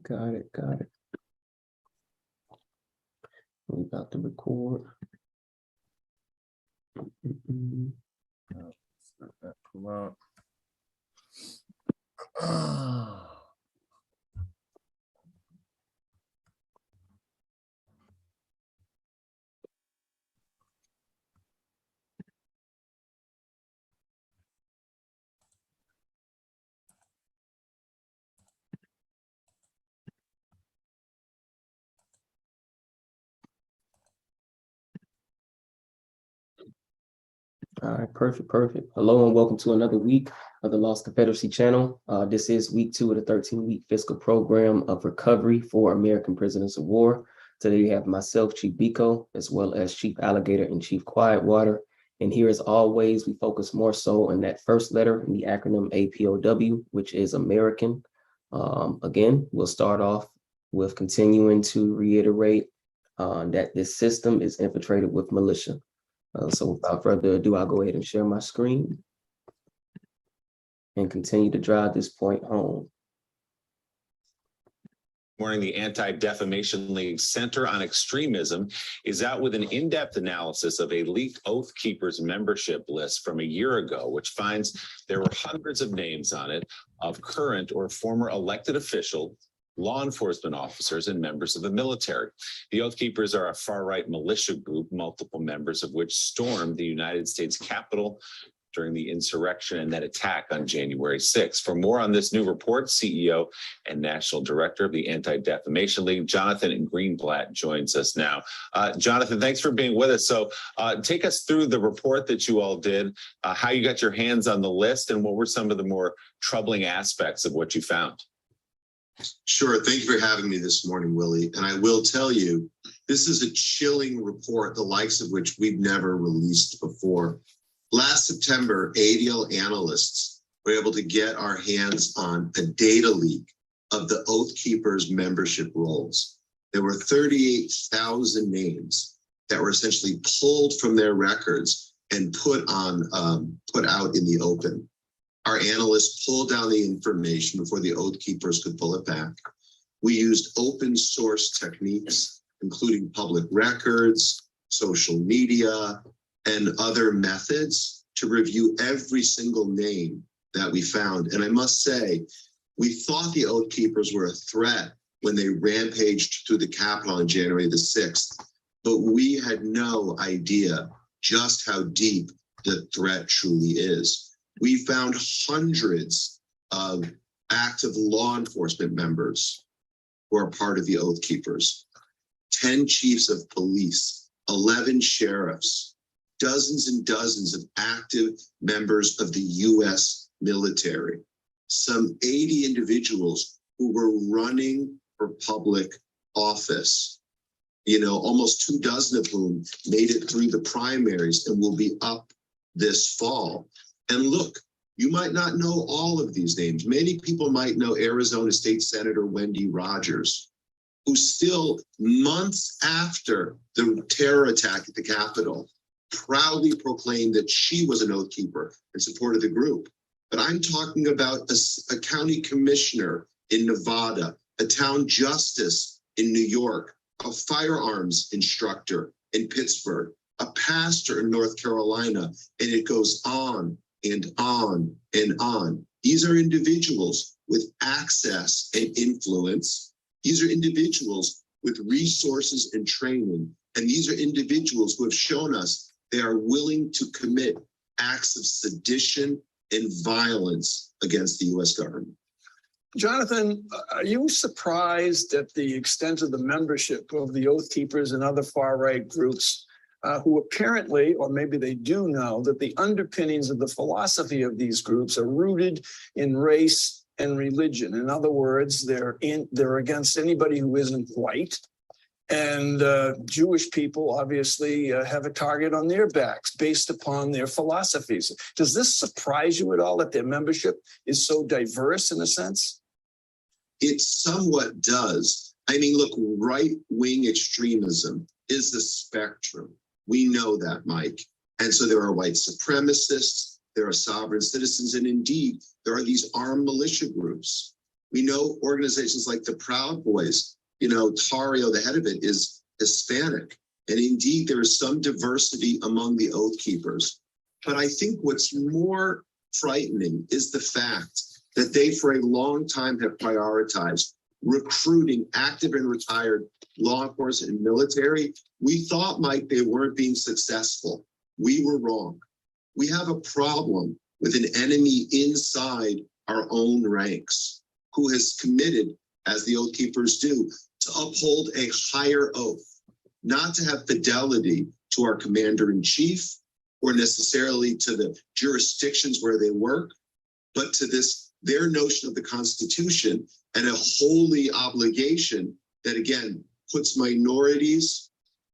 Got it. We're about to record. Let that pull out. All right, perfect. Hello and welcome to another week of the Lost Confederacy channel. This is week 2 of the 13-week fiscal program of recovery for American prisoners of war. Today we have myself, Chief Biko, as well as Chief Alligator and Chief Quietwater. And here, as always, we focus more so on that first letter in the acronym APOW, which is American. Again, we'll start off with continuing to reiterate that this system is infiltrated with militia. So without further ado, I'll go ahead and share my screen and continue to drive this point home. Morning, the Anti-Defamation League Center on Extremism is out with an in-depth analysis of a leaked Oath Keepers membership list from a year ago, which finds there were hundreds of names on it of current or former elected officials, law enforcement officers, and members of the military. The Oath Keepers are a far-right militia group, multiple members of which stormed the United States Capitol during the insurrection and that attack on January 6th. For more on this new report, CEO and National Director of the Anti-Defamation League, Jonathan Greenblatt, joins us now. Jonathan, thanks for being with us. So take us through the report that you all did, how you got your hands on the list, and what were some of the more troubling aspects of what you found? Sure. Thank you for having me this morning, Willie. And I will tell you, this is a chilling report, the likes of which we've never released before. Last September, ADL analysts were able to get our hands on a data leak of the Oath Keepers membership rolls. There were 38,000 names that were essentially pulled from their records and put out in the open. Our analysts pulled down the information before the Oath Keepers could pull it back. We used open source techniques, including public records, social media, and other methods to review every single name that we found. And I must say, we thought the Oath Keepers were a threat when they rampaged through the Capitol on January the 6th, but we had no idea just how deep the threat truly is. We found hundreds of active law enforcement members who are part of the Oath Keepers, 10 chiefs of police, 11 sheriffs, dozens and dozens of active members of the U.S. military, some 80 individuals who were running for public office, almost 24 of whom made it through the primaries and will be up this fall. And look, you might not know all of these names. Many people might know Arizona State Senator Wendy Rogers, who still, months after the terror attack at the Capitol, proudly proclaimed that she was an Oath Keeper and supported the group. But I'm talking about a county commissioner in Nevada, a town justice in New York, a firearms instructor in Pittsburgh, a pastor in North Carolina, and it goes on and on and on. These are individuals with access and influence. These are individuals with resources and training. And these are individuals who have shown us they are willing to commit acts of sedition and violence against the U.S. government. Jonathan, are you surprised at the extent of the membership of the Oath Keepers and other far-right groups who apparently, or maybe they do know, that the underpinnings of the philosophy of these groups are rooted in race and religion? In other words, they're against anybody who isn't white. And Jewish people obviously have a target on their backs based upon their philosophies. Does this surprise you at all that their membership is so diverse in a sense? It somewhat does. I mean, look, right-wing extremism is the spectrum. We know that, Mike. And so there are white supremacists, there are sovereign citizens, and indeed, there are these armed militia groups. We know organizations like the Proud Boys, you know, Tario, the head of it, is Hispanic. And indeed, there is some diversity among the Oath Keepers. But I think what's more frightening is the fact that they, for a long time, have prioritized recruiting active and retired law enforcement and military. We thought, Mike, they weren't being successful. We were wrong. We have a problem with an enemy inside our own ranks who has committed, as the Oath Keepers do, to uphold a higher oath, not to have fidelity to our commander-in-chief or necessarily to the jurisdictions where they work, but to their notion of the Constitution and a holy obligation that, again, puts minorities,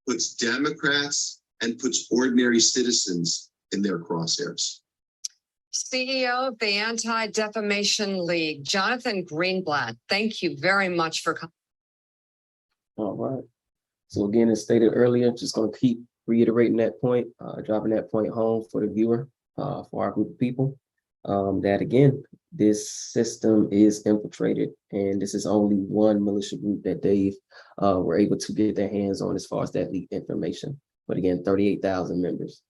puts Democrats, and puts ordinary citizens in their crosshairs. CEO of the Anti-Defamation League, Jonathan Greenblatt, thank you very much for coming. All right. So again, as stated earlier, just going to keep reiterating that point, dropping that point home for the viewer, for our group of people, that again, this system is infiltrated, and this is only one militia group that they were able to get their hands on as far as that leaked information. But again, 38,000 members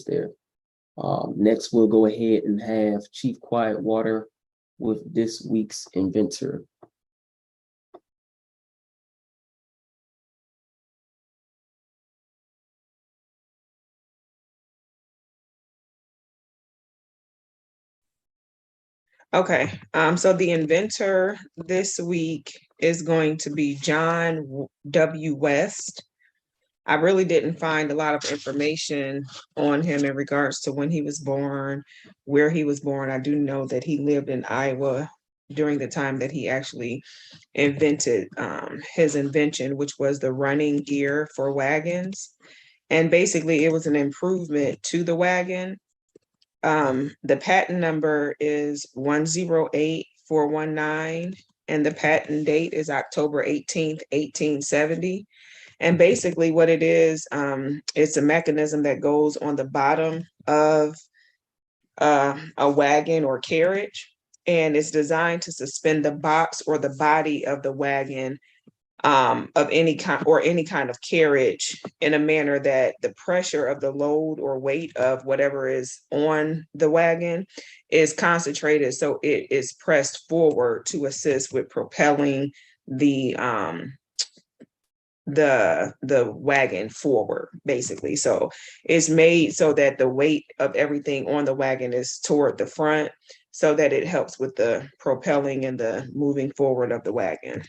there. Next, we'll go ahead and have Chief Quietwater with this week's Inventor. Okay, so the inventor this week is going to be John W. West. I really didn't find a lot of information on him in regards to when he was born, where he was born. I do know that he lived in Iowa during the time that he actually invented his invention, which was the running gear for wagons. And basically it was an improvement to the wagon. The patent number is 108419, and the patent date is October 18th, 1870. And basically what it is, it's a mechanism that goes on the bottom of a wagon or carriage, and it's designed to suspend the box or the body of the wagon of any kind or any kind of carriage in a manner that the pressure of the load or weight of whatever is on the wagon is concentrated, so it is pressed forward to assist with propelling the wagon forward, basically. So it's made so that the weight of everything on the wagon is toward the front, so that it helps with the propelling and the moving forward of the wagon.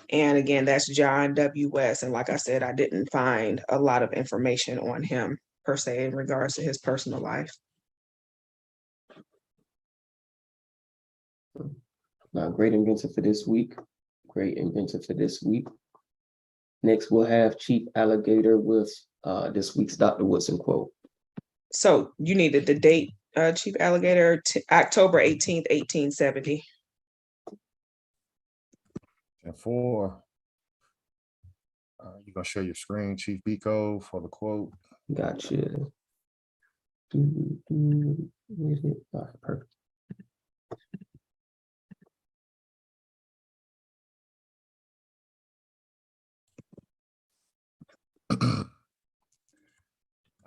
And again, that's John W. West. And like I said, I didn't find a lot of information on him per se in regards to his personal life. Great inventor for this week. Great inventor for this week. Next, we'll have Chief Alligator with this week's Dr. Woodson quote. So you needed the date, Chief Alligator, October 18th, 1870. And four, you're gonna share your screen, Chief Biko, for the quote. Gotcha. Where is it? All right, perfect.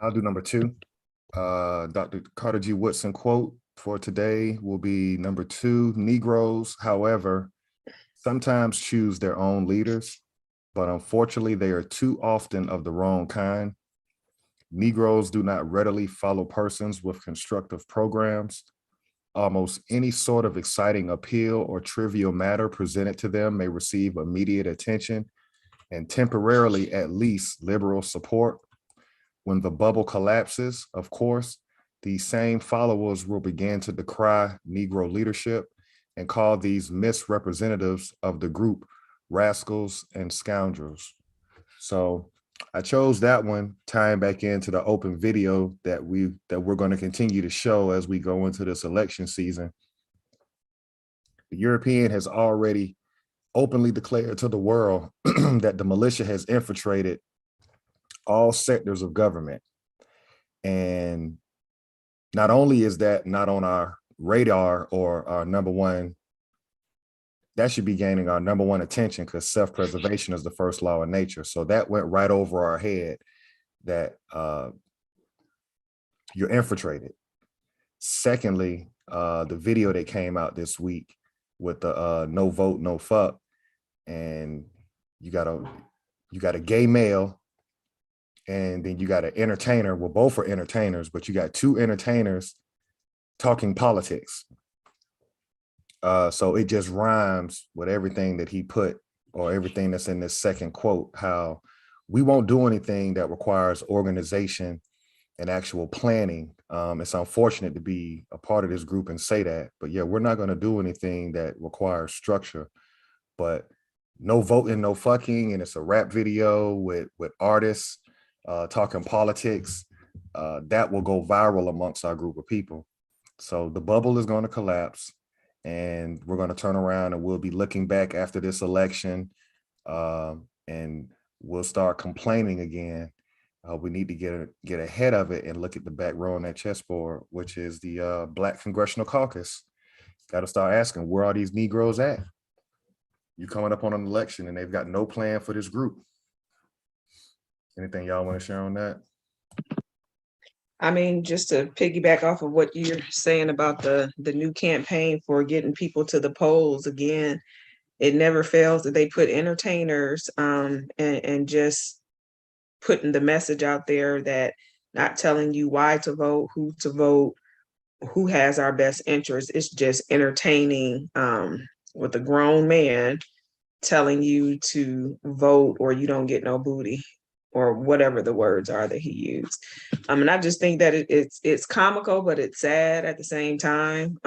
I'll do number two. Dr. Carter G. Woodson quote for today will be number two. Negroes, however, sometimes choose their own leaders, but unfortunately they are too often of the wrong kind. Negroes do not readily follow persons with constructive programs. Almost any sort of exciting appeal or trivial matter presented to them may receive immediate attention and temporarily at least liberal support. When the bubble collapses, of course, these same followers will begin to decry Negro leadership and call these misrepresentatives of the group rascals and scoundrels. So I chose that one, tying back into the open video that we're going to continue to show as we go into this election season. The European has already openly declared to the world that the militia has infiltrated all sectors of government. And not only is that not on our radar or our number one, that should be gaining our number one attention, because self-preservation is the first law of nature. So that went right over our head, that you're infiltrated. Secondly, the video that came out this week with the no vote, no fuck, and you got a gay male, and then you got an entertainer. Well, both are entertainers, but you got two entertainers talking politics. So it just rhymes with everything that he put, or everything that's in this second quote, how we won't do anything that requires organization and actual planning. It's unfortunate to be a part of this group and say that, but yeah, we're not going to do anything that requires structure. But no voting, no fucking, and it's a rap video with artists talking politics, that will go viral amongst our group of people. So the bubble is going to collapse, and we're going to turn around and we'll be looking back after this election, and we'll start complaining again. We need to get ahead of it and look at the back row on that chessboard, which is the Black Congressional Caucus. Got to start asking, where are these Negroes at? You coming up on an election and they've got no plan for this group. Anything y'all want to share on that? I mean, just to piggyback off of what you're saying about the new campaign for getting people to the polls, again, it never fails that they put entertainers and just putting the message out there, that not telling you why to vote, who has our best interest. It's just entertaining with a grown man telling you to vote or you don't get no booty, or whatever the words are that he used. And I just think that it's comical, but it's sad at the same time,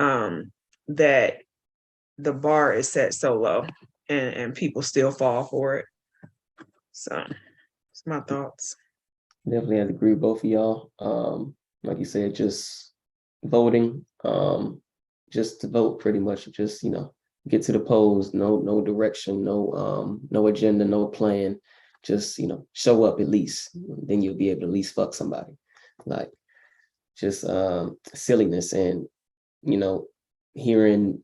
that the bar is set so low and people still fall for it. So it's my thoughts. Definitely have to agree with both of y'all. Like you said, just voting, just to vote, pretty much. Just, get to the polls. No direction, no agenda, no plan. Just, show up at least. Then you'll be able to at least fuck somebody. Like, just silliness. And, hearing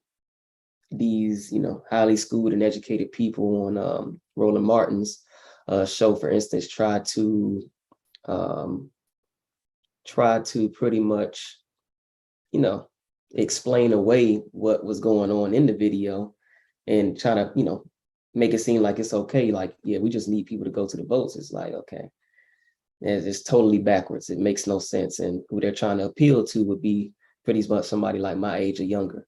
these, highly schooled and educated people on Roland Martin's show, for instance, try to pretty much, explain away what was going on in the video, and try to, make it seem like it's okay. Like, yeah, we just need people to go to the votes. It's like, okay, it's totally backwards. It makes no sense. And who they're trying to appeal to would be pretty much somebody like my age or younger.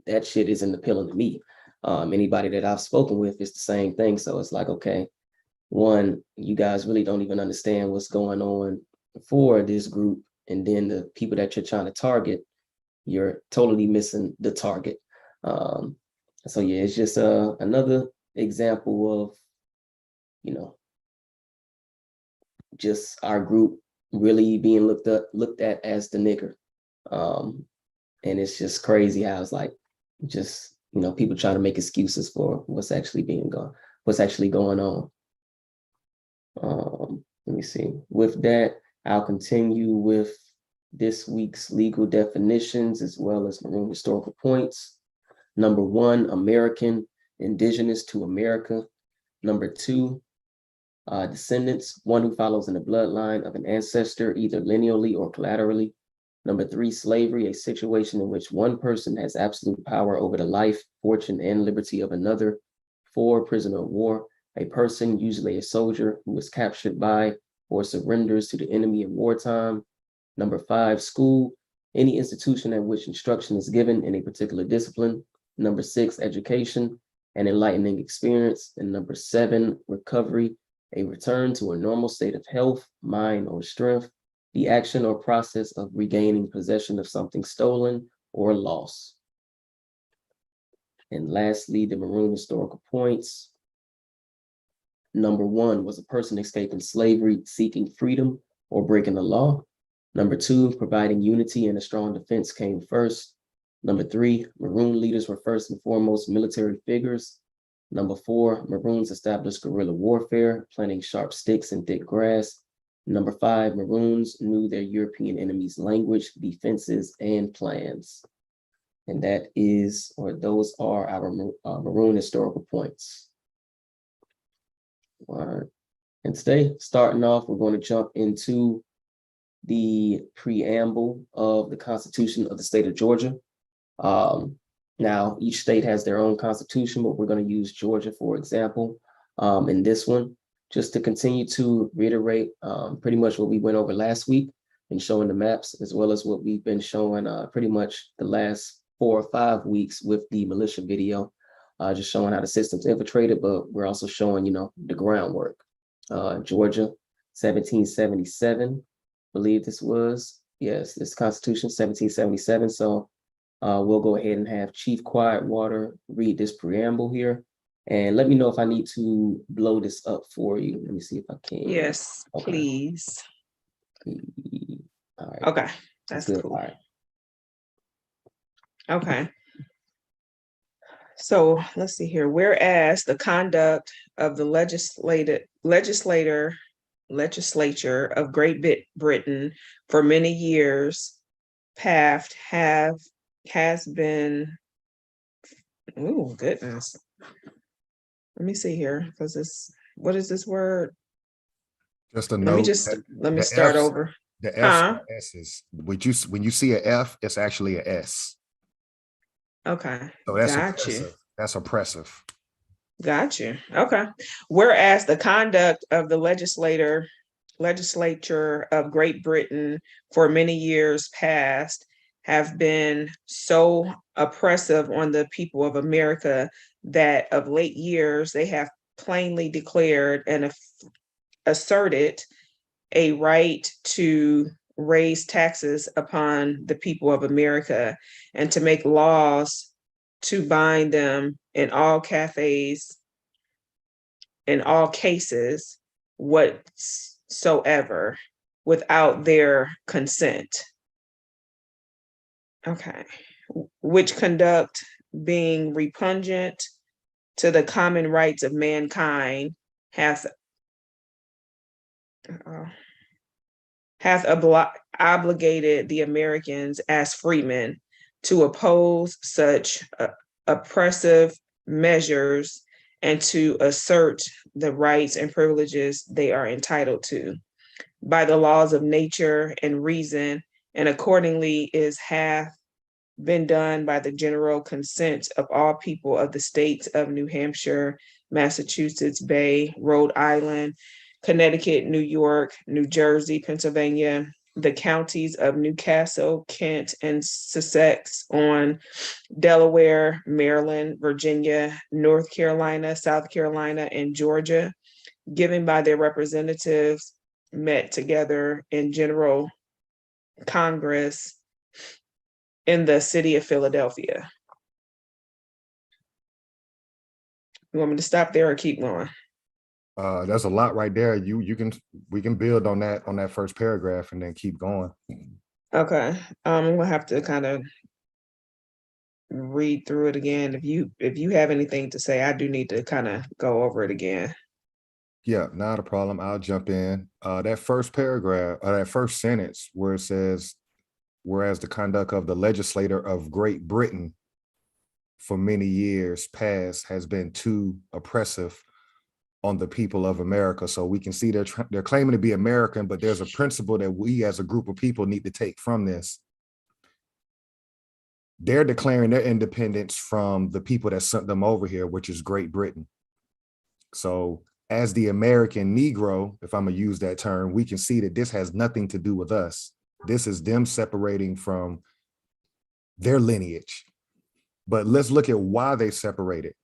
That shit isn't appealing to me. Anybody that I've spoken with, it's the same thing. So it's like, okay, one, you guys really don't even understand what's going on for this group. And then the people that you're trying to target, you're totally missing the target. So yeah, it's just another example of, just our group really being looked at as the nigger. And it's just crazy how it's like, just, people trying to make excuses for what's actually going on. Let me see. With that, I'll continue with this week's legal definitions as well as maroon historical points. Number 1, American, indigenous to America. Number 2, descendants, one who follows in the bloodline of an ancestor, either lineally or collaterally. Number 3, slavery, a situation in which one person has absolute power over the life, fortune, and liberty of another. 4, prisoner of war, a person, usually a soldier, who is captured by or surrenders to the enemy in wartime. Number 5, school, any institution at which instruction is given in a particular discipline. Number 6, education, an enlightening experience. And number 7, recovery, a return to a normal state of health, mind, or strength, the action or process of regaining possession of something stolen or lost. And lastly, the maroon historical points. Number 1 was a person escaping slavery, seeking freedom, or breaking the law. Number 2, providing unity and a strong defense came first. Number 3, maroon leaders were first and foremost military figures. Number 4, maroons established guerrilla warfare, planting sharp sticks in thick grass. Number 5, maroons knew their European enemies' language, defenses, and plans. And that is, or those are our maroon historical points. All right. And today, starting off, we're going to jump into the preamble of the Constitution of the state of Georgia. Now, each state has their own constitution, but we're going to use Georgia, for example, in this one, just to continue to reiterate pretty much what we went over last week and showing the maps, as well as what we've been showing pretty much the last 4 or 5 weeks with the militia video, just showing how the system's infiltrated, but we're also showing, the groundwork. Georgia, 1777, believe this was, yes, this Constitution, 1777. So we'll go ahead and have Chief Quietwater read this preamble here. And let me know if I need to blow this up for you. Let me see if I can. Yes, Okay. please. All right. Okay, that's good. cool. All right. Okay. So let's see here. Whereas the conduct of the legislature of Great Britain for many years past has been, oh goodness. Let me see here, because what is this word? Just a Let me note. let me start over. The F's and S's. When you see an F, it's actually an S. Okay. So that's Got oppressive. you. That's oppressive. Got you. Okay. Whereas the conduct of the legislature of Great Britain for many years past have been so oppressive on the people of America that of late years they have plainly declared and asserted a right to raise taxes upon the people of America and to make laws to bind them in all cafes, in all cases, whatsoever, without their consent. Okay. Which conduct being repugnant to the common rights of mankind hath obligated the Americans as freemen to oppose such oppressive measures and to assert the rights and privileges they are entitled to by the laws of nature and reason, and accordingly hath been done by the general consent of all people of the states of New Hampshire, Massachusetts Bay, Rhode Island, Connecticut, New York, New Jersey, Pennsylvania, the counties of Newcastle, Kent, and Sussex, on Delaware, Maryland, Virginia, North Carolina, South Carolina, and Georgia, given by their representatives met together in General Congress in the city of Philadelphia. You want me to stop there or keep going? There's a lot right there. We can build on that first paragraph and then keep going. Okay. I'm gonna have to kind of read through it again. If you have anything to say, I do need to kind of go over it again. Yeah, not a problem. I'll jump in. That first paragraph, that first sentence where it says, whereas the conduct of the legislator of Great Britain for many years past has been too oppressive on the people of America. So we can see they're claiming to be American, but there's a principle that we as a group of people need to take from this. They're declaring their independence from the people that sent them over here, which is Great Britain. So as the American Negro, if I'm gonna use that term, we can see that this has nothing to do with us. This is them separating from their lineage. But let's look at why they separated.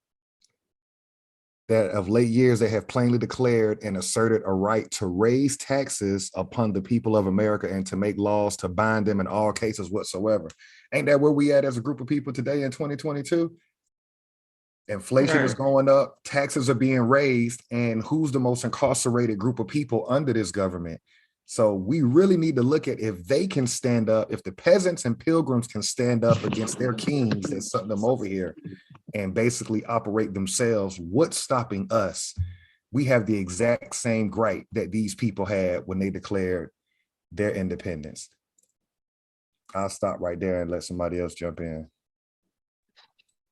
That of late years, they have plainly declared and asserted a right to raise taxes upon the people of America and to make laws to bind them in all cases whatsoever. Ain't that where we at as a group of people today in 2022? Inflation is going up, taxes are being raised, and who's the most incarcerated group of people under this government? So we really need to look at if they can stand up, if the peasants and pilgrims can stand up against their kings that sent them over here and basically operate themselves, what's stopping us? We have the exact same right that these people had when they declared their independence. I'll stop right there and let somebody else jump in.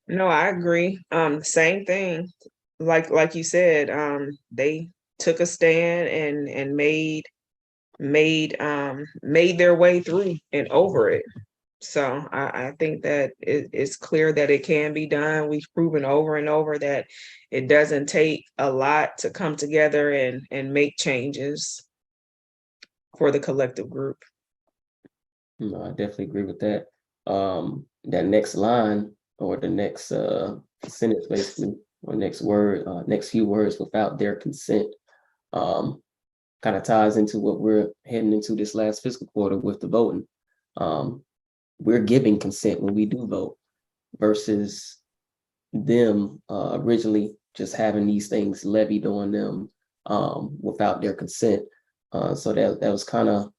No, I agree. Same thing. Like you said, they took a stand and made their way through and over it. So I think that it's clear that it can be done. We've proven over and over that it doesn't take a lot to come together and make changes for the collective group. No, I definitely agree with that. That next line or the next sentence basically, or next word, next few words, without their consent, kind of ties into what we're heading into this last fiscal quarter with the voting. We're giving consent when we do vote versus them originally just having these things levied on them without their consent. So that was kind of,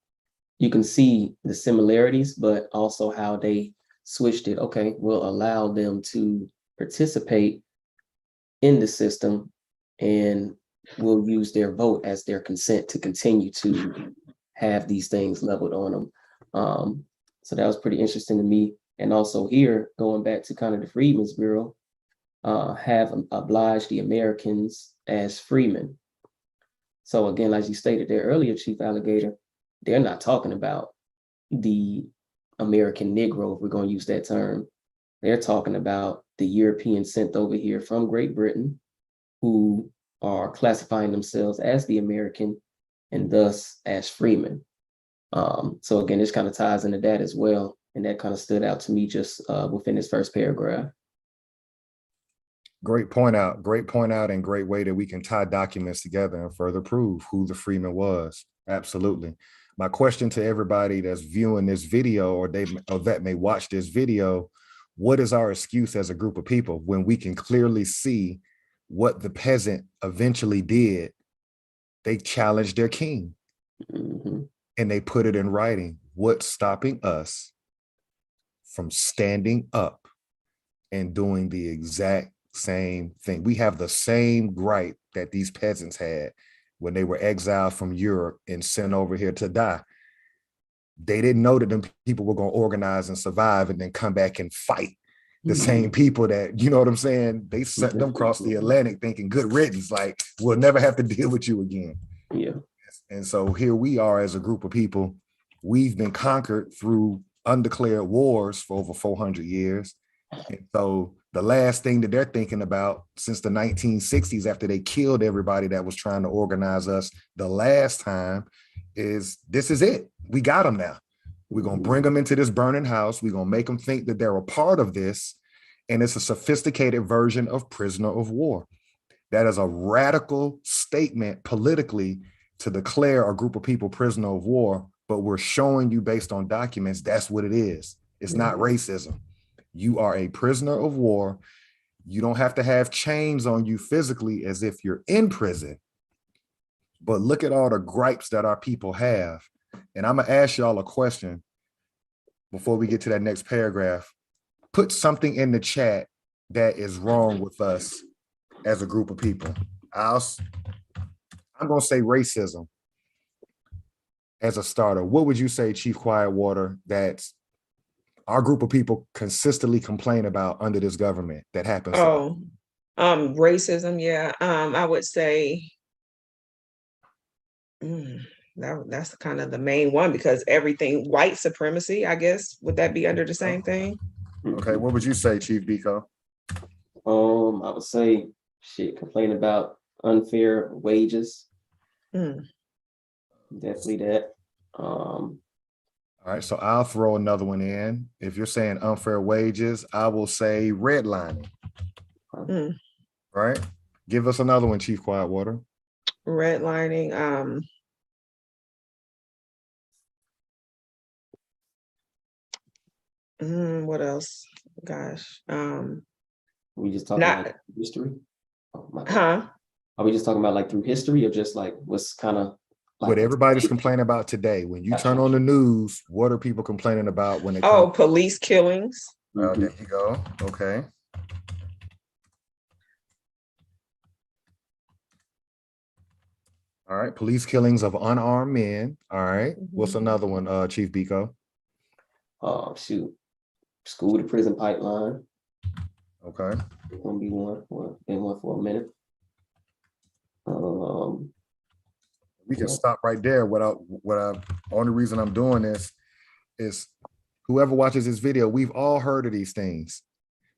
you can see the similarities, but also how they switched it. Okay, we'll allow them to participate in the system and we'll use their vote as their consent to continue to have these things leveled on them. So that was pretty interesting to me. And also here, going back to kind of the Freedmen's Bureau, have obliged the Americans as freemen. So again, like you stated there earlier, Chief Alligator, they're not talking about the American Negro, if we're going to use that term. They're talking about the Europeans sent over here from Great Britain who are classifying themselves as the American and thus as freemen. So again, this kind of ties into that as well. And that kind of stood out to me just within this first paragraph. Great point out, and great way that we can tie documents together and further prove who the freeman was. Absolutely. My question to everybody that's viewing this video or that may watch this video, what is our excuse as a group of people when we can clearly see what the peasant eventually did? They challenged their king and they put it in writing. What's stopping us from standing up and doing the exact same thing? We have the same gripe that these peasants had when they were exiled from Europe and sent over here to die. They didn't know that them people were going to organize and survive and then come back and fight the same people that, you know what I'm saying? They sent them across the Atlantic thinking good riddance, like we'll never have to deal with you again. Yeah. And so here we are as a group of people. We've been conquered through undeclared wars for over 400 years. And so the last thing that they're thinking about since the 1960s, after they killed everybody that was trying to organize us the last time, is this is it. We got them now. We're going to bring them into this burning house. We're going to make them think that they're a part of this. And it's a sophisticated version of prisoner of war. That is a radical statement politically to declare a group of people prisoner of war, but we're showing you based on documents, that's what it is. It's not racism. You are a prisoner of war. You don't have to have chains on you physically as if you're in prison. But look at all the gripes that our people have. And I'm gonna ask y'all a question before we get to that next paragraph. Put something in the chat that is wrong with us as a group of people. I'm gonna say racism as a starter. What would you say, Chief Quietwater, that's our group of people consistently complain about under this government that happens? Racism. Yeah. I would say that's kind of the main one, because everything, white supremacy, I guess, would that be under the same thing? Okay. What would you say, Chief Biko? I would say complain about unfair wages. Definitely that. All right, so I'll throw another one in. If you're saying unfair wages, I will say redlining. Right? Give us another one, Chief Quietwater. Redlining. What else? Gosh. We just talking about history? Oh, my God. Are we just talking about like through history, or just like what's kind of like what everybody's complaining about today? When you turn on the news, what are people complaining about when they police killings? There you go. Okay. All right, police killings of unarmed men. All right. What's another one, Chief Biko? School to prison pipeline. Okay. It's gonna be one for a minute. We can Yeah. stop right there. Only reason I'm doing this is whoever watches this video, we've all heard of these things.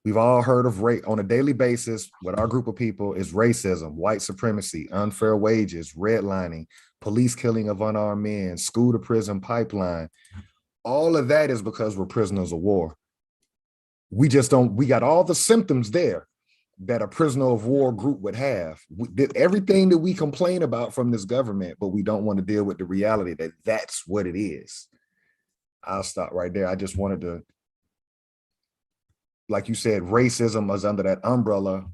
We've all heard of rape on a daily basis with our group of people is racism, white supremacy, unfair wages, redlining, police killing of unarmed men, school to prison pipeline. All of that is because we're prisoners of war. We got all the symptoms there that a prisoner of war group would have. We did everything that we complain about from this government, but we don't want to deal with the reality that that's what it is. I'll stop right there. I just wanted to, like you said, racism is under that umbrella.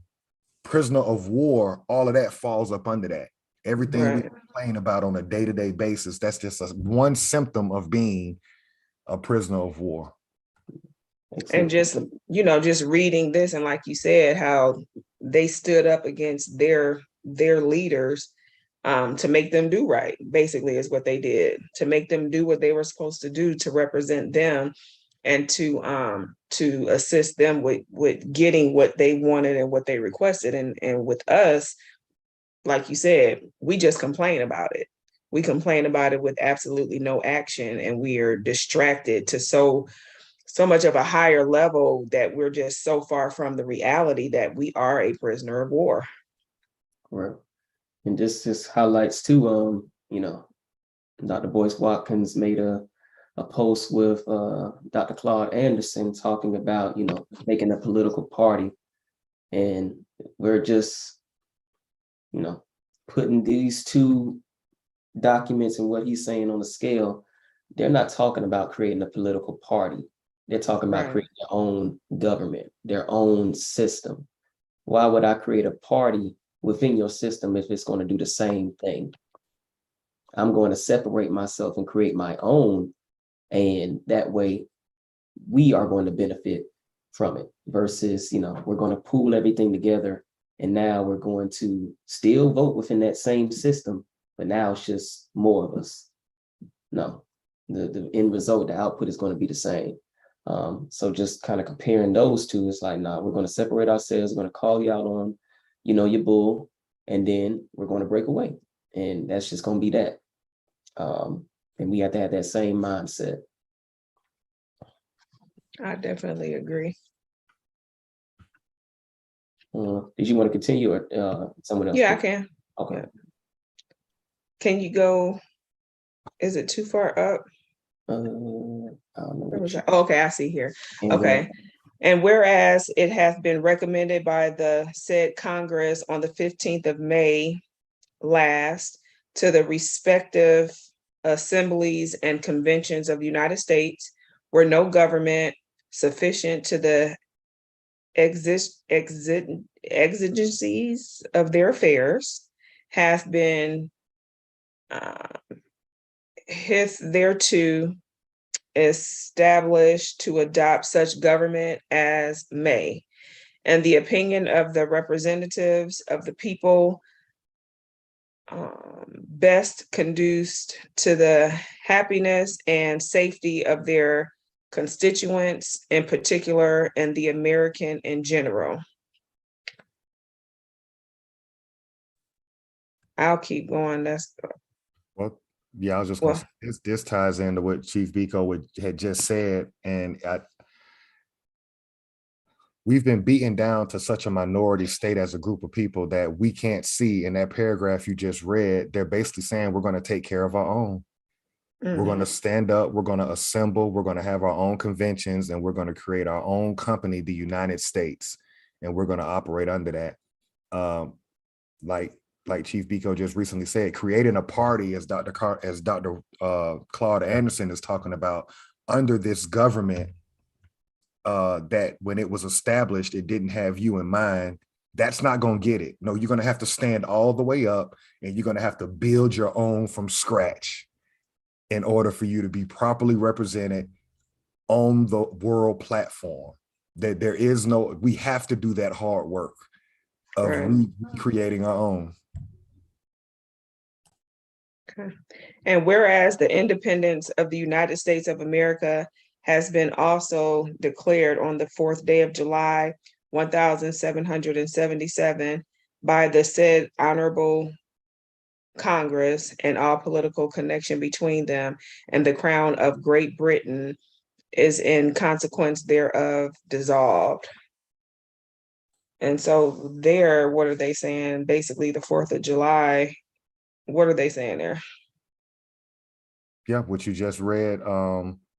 Prisoner of war, all of that falls up under that. Everything we complain about on a day-to-day basis, that's just one symptom of being a prisoner of war. And just, just reading this, and like you said, how they stood up against their leaders to make them do right, basically is what they did, to make them do what they were supposed to do to represent them and to assist them with getting what they wanted and what they requested. And with us, like you said, we just complain about it. We complain about it with absolutely no action, and we are distracted to so much of a higher level that we're just so far from the reality that we are a prisoner of war. Right. And this highlights too, Dr. Boyce Watkins made a post with Dr. Claude Anderson talking about, making a political party. And we're just, putting these two documents and what he's saying on the scale. They're not talking about creating a political party. They're talking about creating their own government, their own system. Why would I create a party within your system if it's going to do the same thing? I'm going to separate myself and create my own. And that way we are going to benefit from it versus, we're going to pool everything together. And now we're going to still vote within that same system, but now it's just more of us. No, the end result, the output is going to be the same. So just kind of comparing those two, it's like, nah, we're going to separate ourselves. We're going to call you out on, your bull, and then we're going to break away. And that's just going to be that. And we have to have that same mindset. I definitely agree. Did you want to continue or someone else? Yeah, I can. Okay. Can you go? Is it too far up? I don't know. Oh, okay, I see here. Okay. And whereas it has been recommended by the said Congress on the 15th of May last to the respective assemblies and conventions of the United States, where no government sufficient to the exigencies of their affairs have been thereto established to adopt such government as may, and the opinion of the representatives of the people best conduced to the happiness and safety of their constituents in particular and the American in general. I'll keep going. Well, yeah, I was just going to say, this ties into what Chief Biko had just said. And we've been beaten down to such a minority state as a group of people that we can't see. In that paragraph you just read, they're basically saying we're going to take care of our own. Mm-hmm. We're going to stand up, we're going to assemble, we're going to have our own conventions, and we're going to create our own company, the United States, and we're going to operate under that. Like Chief Biko just recently said, creating a party, as Dr. Claude Anderson is talking about, under this government that when it was established, it didn't have you in mind. That's not going to get it. No, you're going to have to stand all the way up, and you're going to have to build your own from scratch in order for you to be properly represented on the world platform. That there is no, we have to do that hard work of recreating our own. Okay. And whereas the independence of the United States of America has been also declared on the 4th day of July, 1,777 by the said honorable Congress, and all political connection between them and the Crown of Great Britain is in consequence thereof dissolved. And so there, what are they saying? Basically, the 4th of July, what are they saying there? Yeah, what you just read.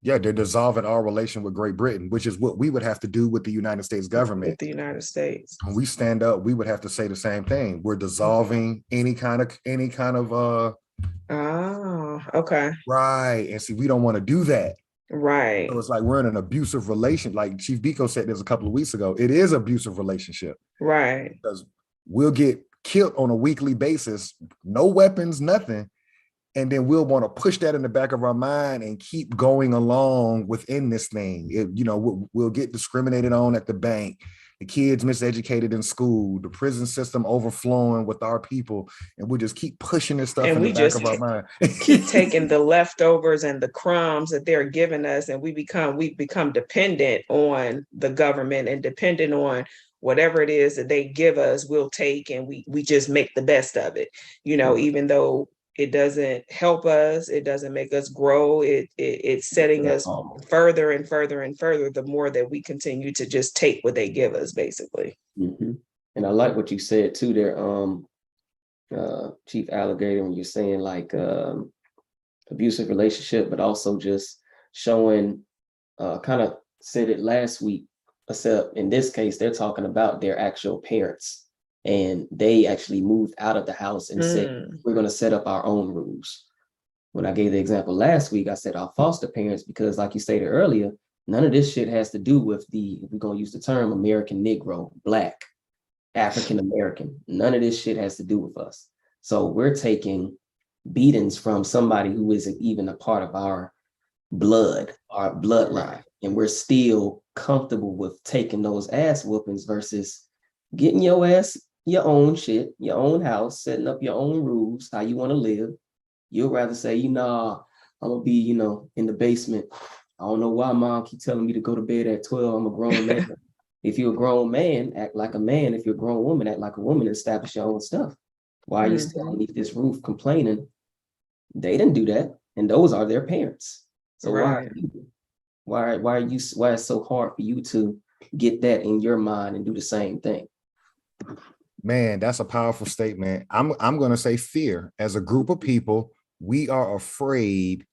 Yeah, they're dissolving our relation with Great Britain, which is what we would have to do with the United States government. With the United States. When we stand up, we would have to say the same thing. We're dissolving any kind of Oh, okay. right. And see, we don't want to do that. Right. So it's like we're in an abusive relation. Like Chief Biko said this a couple of weeks ago. It is abusive relationship. Right. Because we'll get killed on a weekly basis, no weapons, nothing. And then we'll want to push that in the back of our mind and keep going along within this thing. We'll get discriminated on at the bank, the kids miseducated in school, the prison system overflowing with our people, and we'll just keep pushing this stuff And in we the back just of our mind. keep taking the leftovers and the crumbs that they're giving us, and we become dependent on the government and dependent on whatever it is that they give us, we'll take, and we just make the best of it, even though it doesn't help us, it doesn't make us grow, it's setting us further and further and further the more that we continue to just take what they give us, basically. Mm-hmm. And I like what you said too there, Chief Alligator, when you're saying like abusive relationship, but also just showing, kind of said it last week, except in this case, they're talking about their actual parents. And they actually moved out of the house and said, we're going to set up our own rules. When I gave the example last week, I said our foster parents, because like you stated earlier, none of this shit has to do with if we're going to use the term American Negro, Black, African American. None of this shit has to do with us. So we're taking beatings from somebody who isn't even a part of our blood, our bloodline. And we're still comfortable with taking those ass whoopings versus getting your ass your own shit, your own house, setting up your own rules, how you want to live. You'll rather say, I'm gonna be, in the basement. I don't know why mom keep telling me to go to bed at 12. I'm a grown man. If you're a grown man, act like a man. If you're a grown woman, act like a woman and establish your own stuff. Why are you still underneath this roof complaining? They didn't do that. And those are their parents. So why it's so hard for you to get that in your mind and do the same thing? Man, that's a powerful statement. I'm going to say fear. As a group of people, we are afraid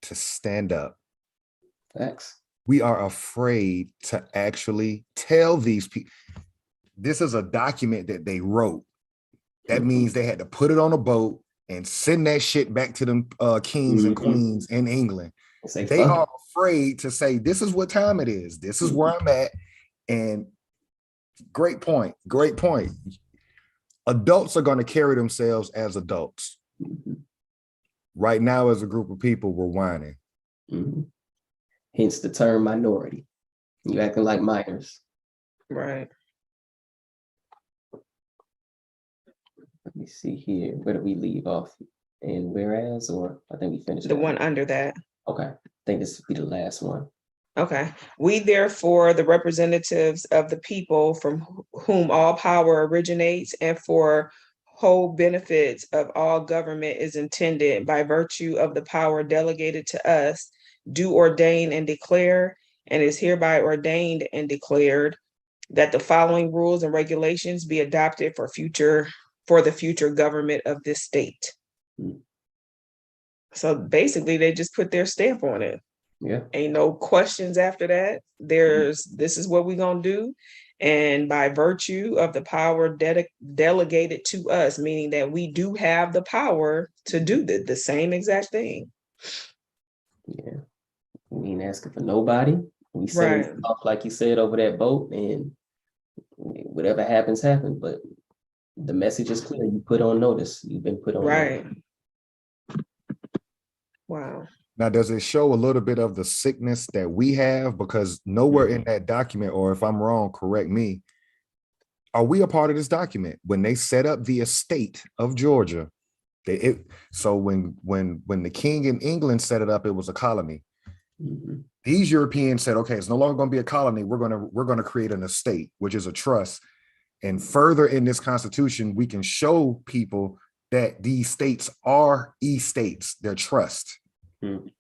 to stand up. Facts. We are afraid to actually tell these people. This is a document that they wrote. That means they had to put it on a boat and send that shit back to them kings and queens in England. They are afraid to say, this is what time it is. This is where I'm at. And great point. Great point. Adults are going to carry themselves as adults. Right now, as a group of people, we're whining. Hence the term minority. You acting like minors. Right. Let me see here. Where do we leave off? And whereas, or I think we finished the one under that. Okay. I think this will be the last one. Okay. We therefore, the representatives of the people from whom all power originates and for whole benefits of all government is intended by virtue of the power delegated to us, do ordain and declare, and is hereby ordained and declared that the following rules and regulations be adopted for the future government of this state. So basically they just put their stamp on it. Yeah. Ain't no questions after that. This is what we're gonna do. And by virtue of the power delegated to us, meaning that we do have the power to do the same exact thing. Yeah. We ain't asking for nobody. We send off, like you said, over that boat, and whatever happens, happens. But the message is clear. You put on notice. You've been put on notice. Wow. Now, does it show a little bit of the sickness that we have? Because nowhere in that document, or if I'm wrong, correct me, are we a part of this document? When they set up the estate of Georgia, so when the king in England set it up, it was a colony. Mhm. These Europeans said, okay, it's no longer going to be a colony. We're going to create an estate, which is a trust. And further in this constitution, we can show people that these states are estates, they're trust. Mhm.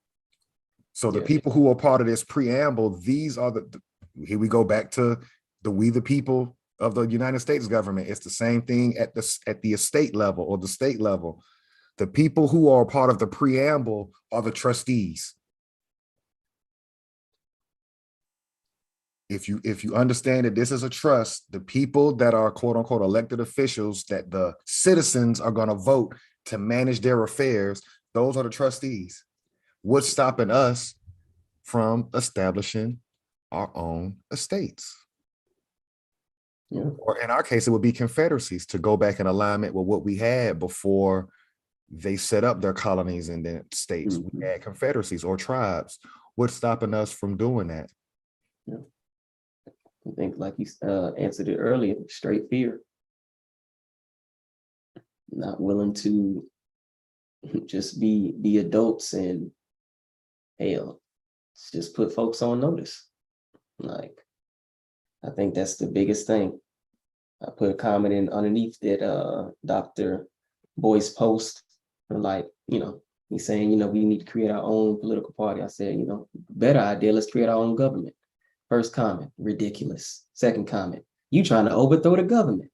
So the Yeah. people who are part of this preamble, these are here we go back to we the people of the United States government. It's the same thing at the estate level or the state level. The people who are part of the preamble are the trustees. If you understand that this is a trust, the people that are quote unquote elected officials that the citizens are going to vote to manage their affairs, those are the trustees. What's stopping us from establishing our own estates? Yeah. Or in our case, it would be confederacies to go back in alignment with what we had before they set up their colonies and then states. Mhm. We had confederacies or tribes. What's stopping us from doing that? Yeah. I think, like you answered it earlier, straight fear. Not willing to just be adults and hell, just put folks on notice. Like, I think that's the biggest thing. I put a comment in underneath that Dr. Boyce post, like, he's saying, we need to create our own political party. I said, better idea, let's create our own government. First comment, ridiculous. Second comment, you trying to overthrow the government.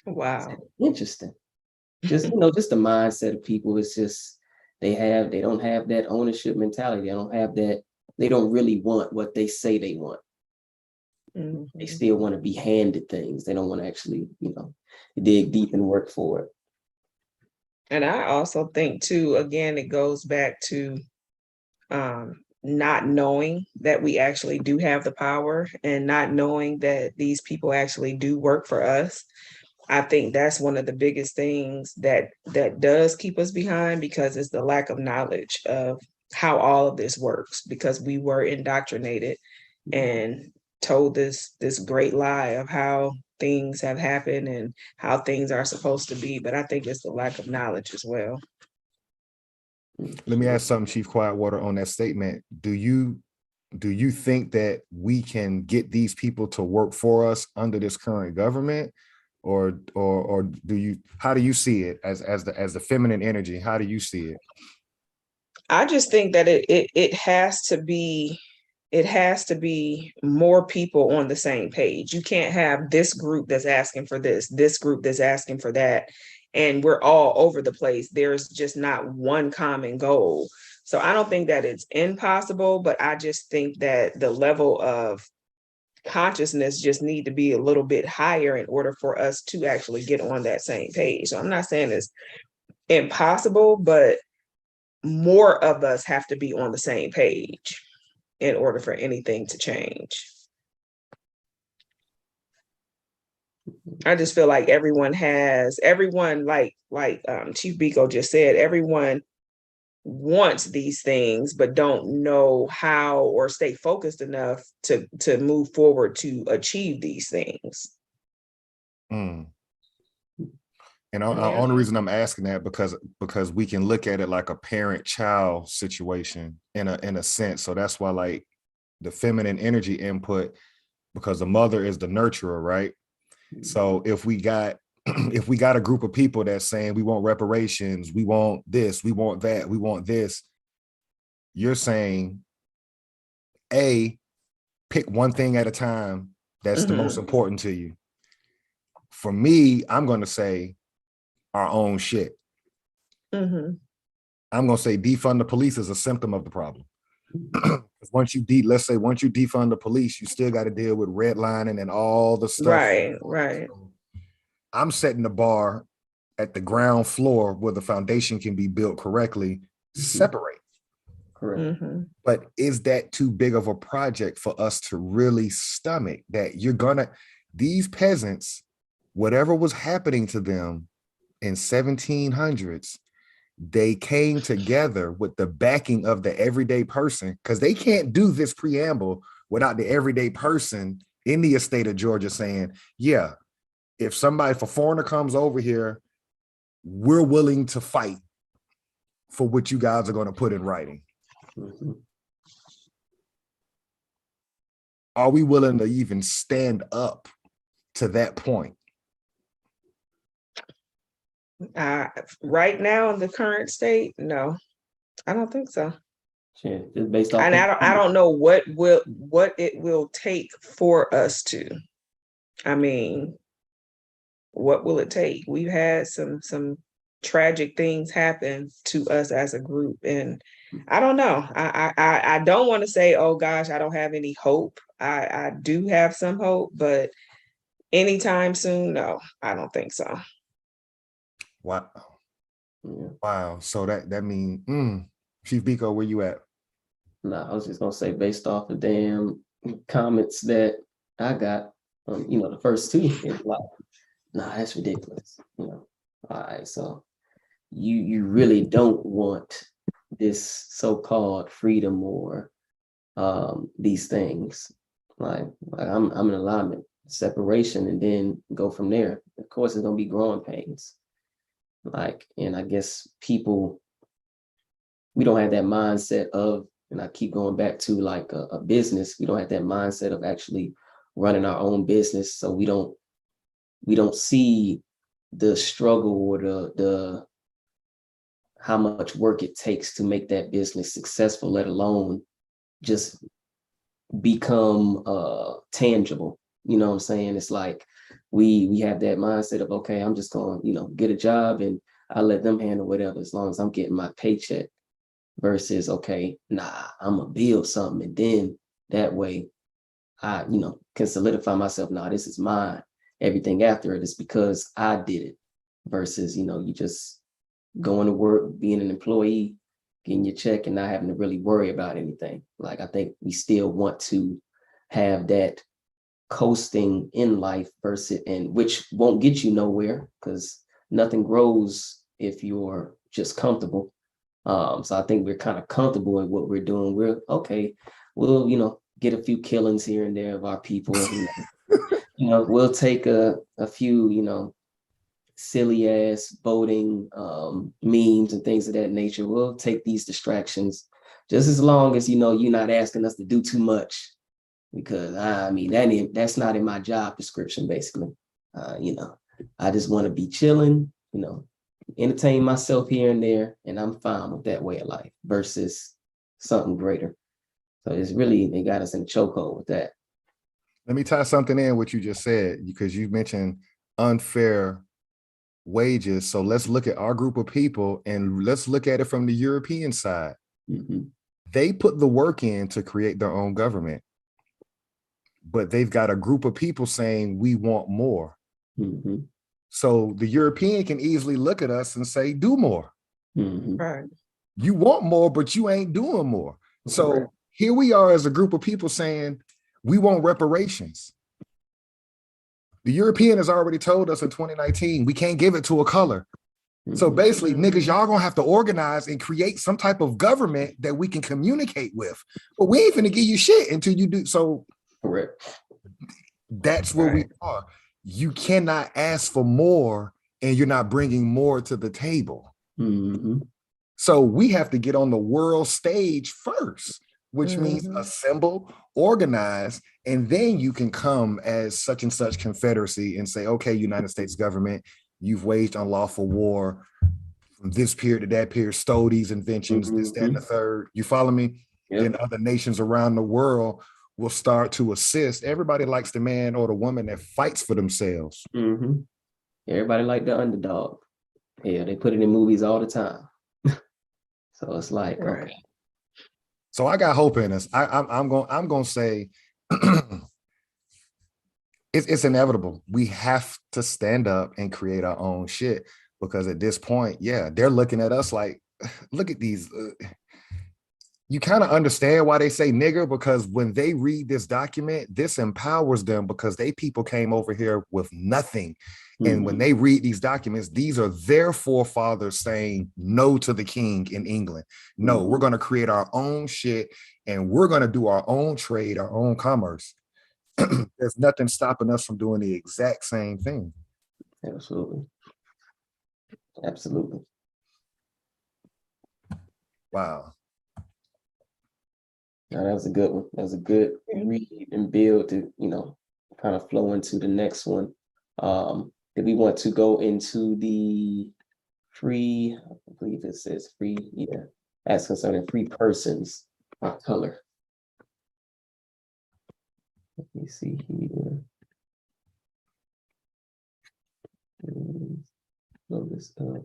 Wow. Interesting. Just, just the mindset of people is just, they don't have that ownership mentality. They don't really want what they say they want. Mhm. They still want to be handed things. They don't want to actually, dig deep and work for it. And I also think too, again, it goes back to not knowing that we actually do have the power and not knowing that these people actually do work for us. I think that's one of the biggest things that does keep us behind, because it's the lack of knowledge of how all of this works, because we were indoctrinated and told this great lie of how things have happened and how things are supposed to be. But I think it's the lack of knowledge as well. Let me ask something, Chief Quietwater, on that statement. Do you think that we can get these people to work for us under this current government? Or how do you see it as the feminine energy? How do you see it? I just think that it has to be more people on the same page. You can't have this group that's asking for this group that's asking for that, and we're all over the place. There's just not one common goal. So I don't think that it's impossible, but I just think that the level of consciousness just need to be a little bit higher in order for us to actually get on that same page. So I'm not saying it's impossible, but more of us have to be on the same page in order for anything to change. I just feel like everyone like Chief Biko just said, everyone wants these things, but don't know how or stay focused enough to move forward to achieve these things. Mm. And the only reason I'm asking that because we can look at it like a parent-child situation in a sense. So that's why, like, the feminine energy input, because the mother is the nurturer, right? So if we got a group of people that's saying we want reparations, we want this, we want that, we want this, you're saying, pick one thing at a time that's the most important to you. For me, I'm going to say our own shit. I'm going to say defund the police is a symptom of the problem. Once you defund the police, you still got to deal with redlining and all the stuff. Right. I'm setting the bar at the ground floor where the foundation can be built correctly, separate. Correct. But is that too big of a project for us to really stomach? That these peasants, whatever was happening to them in 1700s, they came together with the backing of the everyday person, because they can't do this preamble without the everyday person in the estate of Georgia saying, yeah, if a foreigner comes over here, we're willing to fight for what you guys are going to put in writing. are we willing to even stand up to that point? Right now in the current state, no, I don't think so. Yeah, just based off. And I don't know what it will take for us to. I mean, what will it take? We've had some tragic things happen to us as a group, and I don't know. I don't want to say, oh gosh, I don't have any hope. I do have some hope, but anytime soon, no, I don't think so. Wow. Yeah. Wow. So that means, Chief Biko, where you at? Nah, I was just gonna say, based off the damn comments that I got, the first two, it's like, nah, that's ridiculous. All right, so you really don't want this so-called freedom or these things. Like I'm in alignment, separation, and then go from there. Of course, it's gonna be growing pains. And I guess people, we don't have that mindset of, and I keep going back to like a business, we don't have that mindset of actually running our own business. So we don't see the struggle or the how much work it takes to make that business successful, let alone just become tangible. You know what I'm saying? It's like we have that mindset of, okay, I'm just going to, get a job and I let them handle whatever as long as I'm getting my paycheck, versus, okay, nah, I'm gonna build something, and then that way I, can solidify myself. Nah, this is mine. Everything after it is because I did it, versus, you just going to work, being an employee, getting your check and not having to really worry about anything. Like, I think we still want to have that coasting in life versus, and which won't get you nowhere because nothing grows if you're just comfortable. So I think we're kind of comfortable in what we're doing. We're okay. We'll, get a few killings here and there of our people. We'll take a few, silly ass voting memes and things of that nature. We'll take these distractions just as long as, you're not asking us to do too much, because that's not in my job description, basically. I just want to be chilling, entertain myself here and there, and I'm fine with that way of life versus something greater. So it's really, they got us in a chokehold with that. Let me tie something in what you just said, because you mentioned unfair wages. So let's look at our group of people and let's look at it from the European side. Mm-hmm. They put the work in to create their own government, but they've got a group of people saying we want more. Mm-hmm. So the European can easily look at us and say, do more. Mm-hmm. Right. You want more, but you ain't doing more. So Right. Here we are as a group of people saying we want reparations. The European has already told us in 2019, we can't give it to a color. So basically, niggas, y'all gonna have to organize and create some type of government that we can communicate with. But we ain't finna give you shit until you do. So Correct. that's where we are. You cannot ask for more and you're not bringing more to the table. Mm-hmm. So we have to get on the world stage first, which means assemble, organize, and then you can come as such and such confederacy and say, okay, United States government, you've waged unlawful war from this period to that period, stole these inventions, this, that, and the third. You follow me? Yep. Then other nations around the world will start to assist. Everybody likes the man or the woman that fights for themselves. Mm-hmm. Everybody like the underdog. Yeah, they put it in movies all the time. So it's like, okay. So I got hope in us. I'm gonna say it's inevitable. We have to stand up and create our own shit, because at this point, yeah, they're looking at us like, look at these. You kind of understand why they say nigger, because when they read this document, this empowers them because they people came over here with nothing. And when they read these documents, these are their forefathers saying no to the king in England. No, we're going to create our own shit and we're going to do our own trade, our own commerce. There's nothing stopping us from doing the exact same thing. Absolutely. Absolutely. Wow. Now, that was a good one. That was a good read and build to, kind of flow into the next one. Did we want to go into the free, I believe it says free, yeah, as concerning free persons of color. Let me see here. Load this up.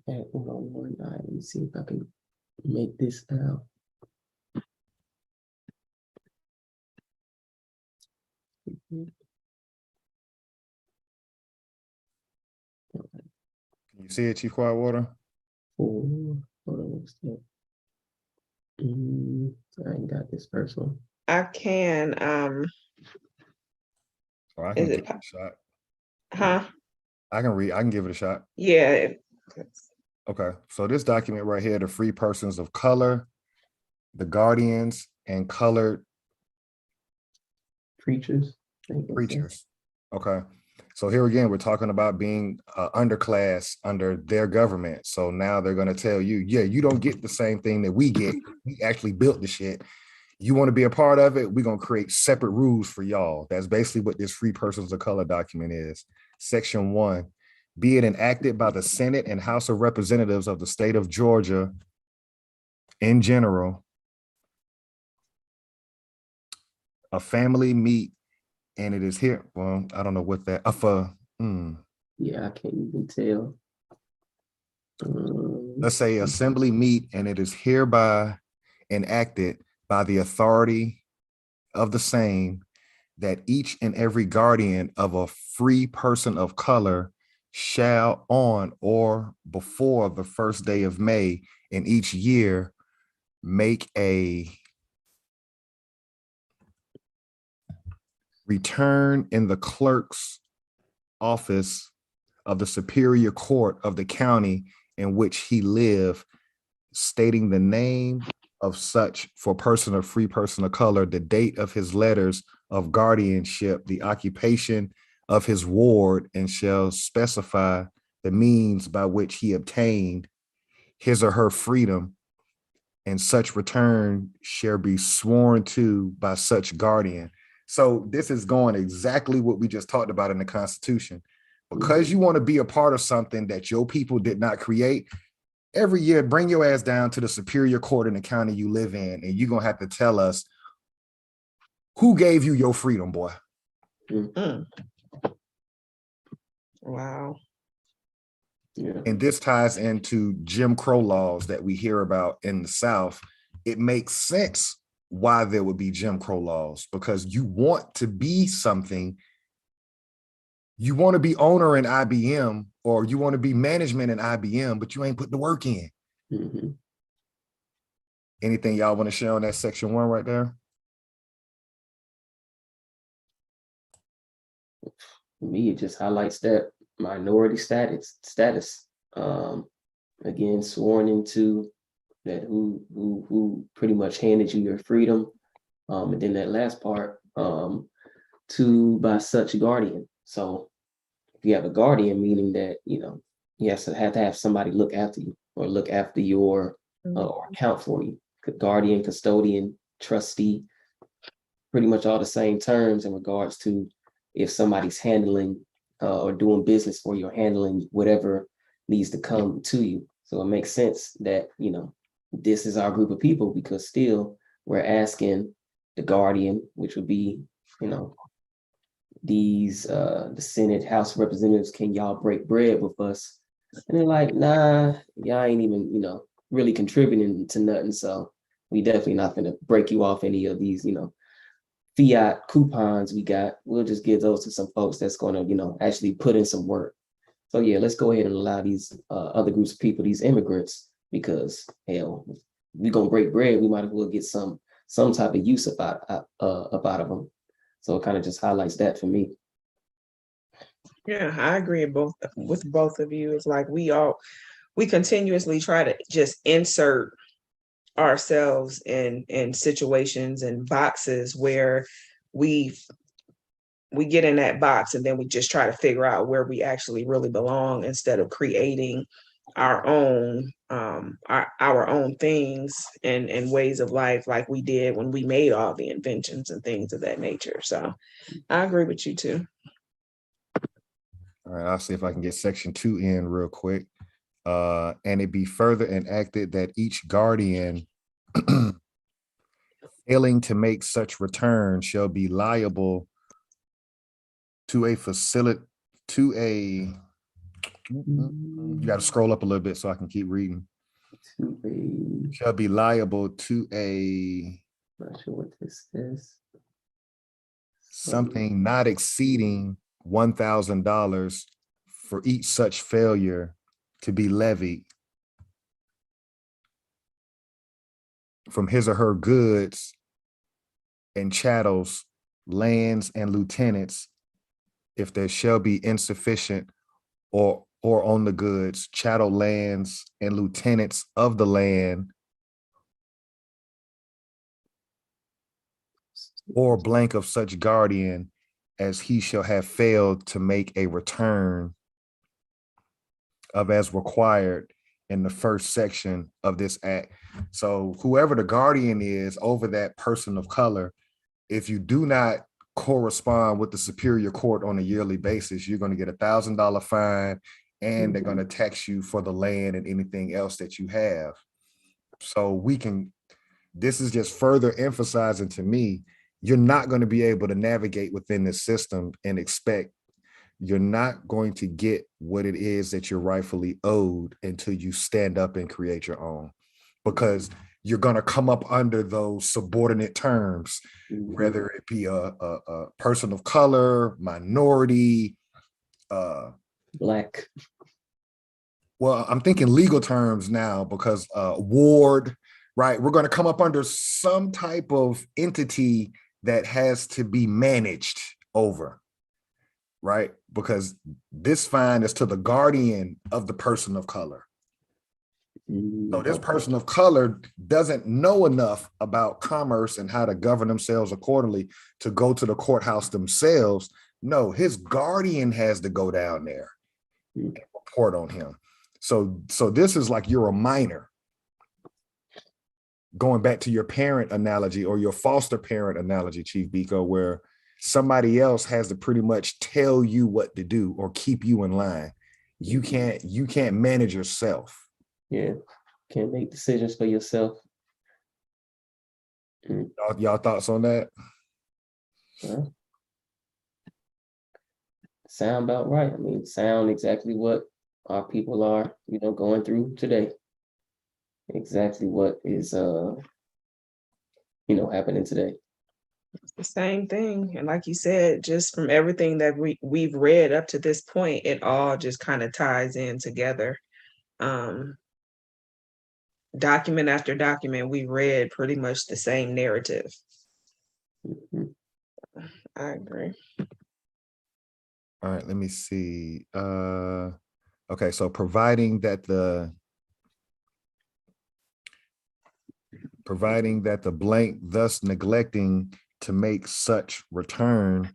Hold on one eye. Let me see if I can make this out. Can you see it, Chief Quietwater? Hold on, what's that? I ain't got this first one. I can, Or I Is can it give it a shot. huh? I can give it a shot. Yeah. Okay, so this document right here, the free persons of color, the guardians, and colored Preachers. preachers. Okay, so here again, we're talking about being underclass under their government. So now they're going to tell you, yeah, you don't get the same thing that we get. We actually built the shit. You want to be a part of it? We're going to create separate rules for y'all. That's basically what this free persons of color document is. Section 1, be it enacted by the Senate and House of Representatives of the state of Georgia in general, a family meet, and it is here. Well, I don't know what that, Yeah, I can't even tell. Let's say assembly meet, and it is hereby enacted by the authority of the same that each and every guardian of a free person of color shall on or before the first day of May in each year make a return in the clerk's office of the Superior Court of the county in which he live, stating the name of such for person of free person of color, the date of his letters of guardianship, the occupation of his ward, and shall specify the means by which he obtained his or her freedom, and such return shall be sworn to by such guardian. So this is going exactly what we just talked about in the Constitution. Because you want to be a part of something that your people did not create, every year, bring your ass down to the Superior Court in the county you live in, and you're going to have to tell us who gave you your freedom, boy. Wow. Yeah. And this ties into Jim Crow laws that we hear about in the South. It makes sense why there would be Jim Crow laws, because you want to be something. You want to be owner in IBM, or you want to be management in IBM, but you ain't put the work in. Anything y'all want to share on that section 1 right there? For me, it just highlights that minority status. Again, sworn into that who pretty much handed you your freedom. And then that last part, to by such guardian. So if you have a guardian, meaning that, you have to have somebody look after you or look after your or account for you. Guardian, custodian, trustee, pretty much all the same terms in regards to if somebody's handling or doing business for you or handling whatever needs to come to you. So it makes sense that, this is our group of people, because still we're asking the guardian, which would be, these the Senate, House of Representatives, can y'all break bread with us? And they're like, nah, y'all ain't even, really contributing to nothing. So we definitely not gonna break you off any of these, fiat coupons we got. We'll just give those to some folks that's gonna, actually put in some work. So yeah, let's go ahead and allow these other groups of people, these immigrants, because hell, if we're gonna break bread, we might as well get some type of use about of them. So it kind of just highlights that for me. Yeah, I agree with both of you. It's like we continuously try to just insert ourselves in situations and boxes where we get in that box, and then we just try to figure out where we actually really belong, instead of creating our own our own things and ways of life, like we did when we made all the inventions and things of that nature. So I agree with you too. All right, I'll see if I can get section 2 in real quick. And it be further enacted that each guardian failing to make such return shall be liable to a facility, to a, you got to scroll up a little bit so I can keep reading. Shall be liable to a, Not sure what this is. something not exceeding $1,000 for each such failure to be levied from his or her goods and chattels, lands and lieutenants, if there shall be insufficient or on the goods, chattel, lands and lieutenants of the land, or blank of such guardian as he shall have failed to make a return of as required in the first section of this act. So whoever the guardian is over that person of color, if you do not correspond with the Superior Court on a yearly basis, you're going to get $1,000 fine, and they're going to tax you for the land and anything else that you have. So we can, this is just further emphasizing to me, you're not going to be able to navigate within this system and expect, you're not going to get what it is that you're rightfully owed until you stand up and create your own, because you're going to come up under those subordinate terms, whether it be a person of color, minority, Black. well, I'm thinking legal terms now because ward, right? We're going to come up under some type of entity that has to be managed over, right? Because this fine is to the guardian of the person of color. So this person of color doesn't know enough about commerce and how to govern themselves accordingly to go to the courthouse themselves. No, his guardian has to go down there and report on him. So this is like you're a minor. Going back to your parent analogy or your foster parent analogy, Chief Biko, where somebody else has to pretty much tell you what to do or keep you in line. You can't manage yourself. Yeah, can't make decisions for yourself. Y'all thoughts on that? Well, sound about right. I mean, sound exactly what our people are, going through today. Exactly what is, happening today. It's the same thing. And like you said, just from everything that we've read up to this point, it all just kind of ties in together. Document after document, we read pretty much the same narrative. I agree. All right, let me see. Okay, so providing that the blank thus neglecting to make such return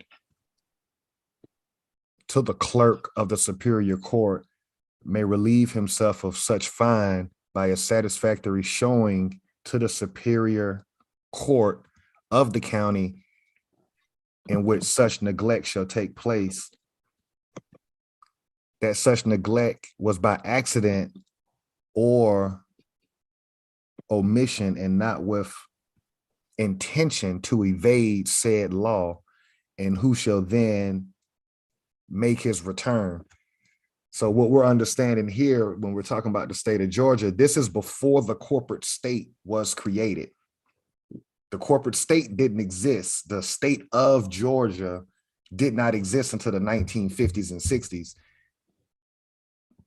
to the clerk of the Superior Court may relieve himself of such fine by a satisfactory showing to the Superior Court of the county in which such neglect shall take place, that such neglect was by accident or omission and not with intention to evade said law, and who shall then make his return. So what we're understanding here when we're talking about the state of Georgia, this is before the corporate state was created. The corporate state didn't exist. The state of Georgia did not exist until the 1950s and 60s.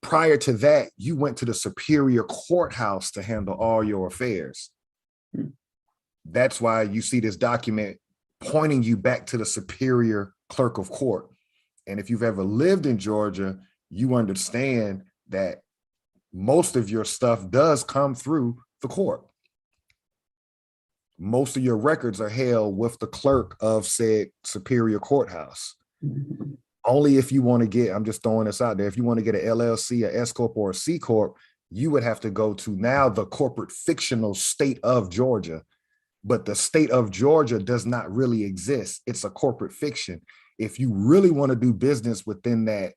Prior to that, you went to the Superior Courthouse to handle all your affairs. That's why you see this document pointing you back to the Superior Clerk of Court. And if you've ever lived in Georgia, you understand that most of your stuff does come through the court. Most of your records are held with the clerk of said Superior Courthouse. only if you want to get, I'm just throwing this out there, if you want to get an LLC, a S Corp, or a C Corp, you would have to go to now the corporate fictional state of Georgia. But the state of Georgia does not really exist. It's a corporate fiction. If you really want to do business within that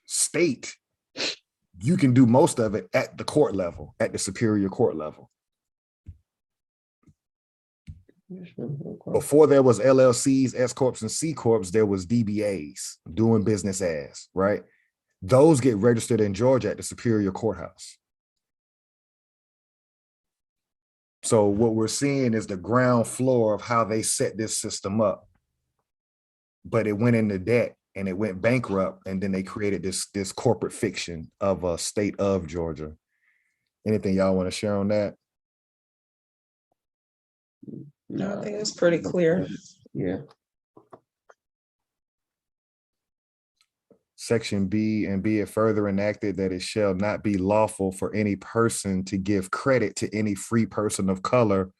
state, you can do most of it at the court level, at the superior court level. Before there was LLCs, S Corps, and C Corps, there was DBAs, doing business as, right? Those get registered in Georgia at the superior courthouse. So what we're seeing is the ground floor of how they set this system up. But it went into debt and it went bankrupt, and then they created this corporate fiction of a state of Georgia. Anything y'all want to share on that? No, I think it's pretty clear. Yeah. Section B, and be it further enacted that it shall not be lawful for any person to give credit to any free person of color,